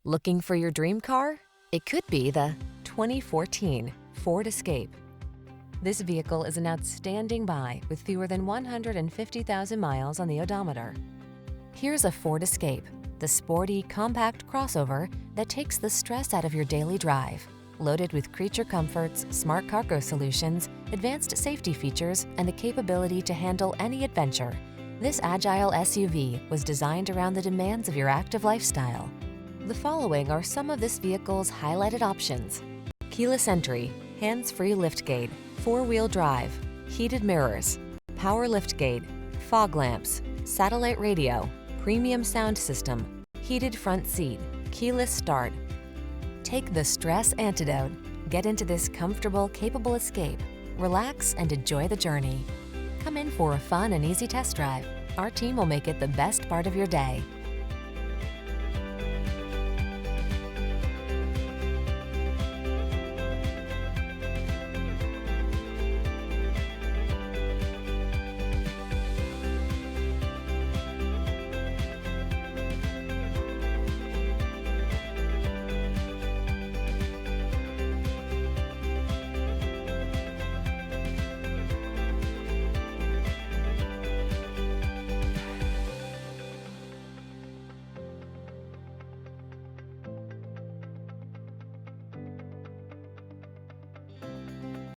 Looking for your dream car? It could be the 2014 Ford Escape. This vehicle is an outstanding buy with fewer than 150,000 miles on the odometer. Here's a Ford Escape, the sporty, compact crossover that takes the stress out of your daily drive. Loaded with creature comforts, smart cargo solutions, advanced safety features, and the capability to handle any adventure, this agile SUV was designed around the demands of your active lifestyle. The following are some of this vehicle's highlighted options: keyless entry, hands-free liftgate, four-wheel drive, heated mirrors, power liftgate, fog lamps, satellite radio, premium sound system, heated front seat, keyless start. Take the stress antidote. Get into this comfortable, capable Escape. Relax and enjoy the journey. Come in for a fun and easy test drive. Our team will make it the best part of your day.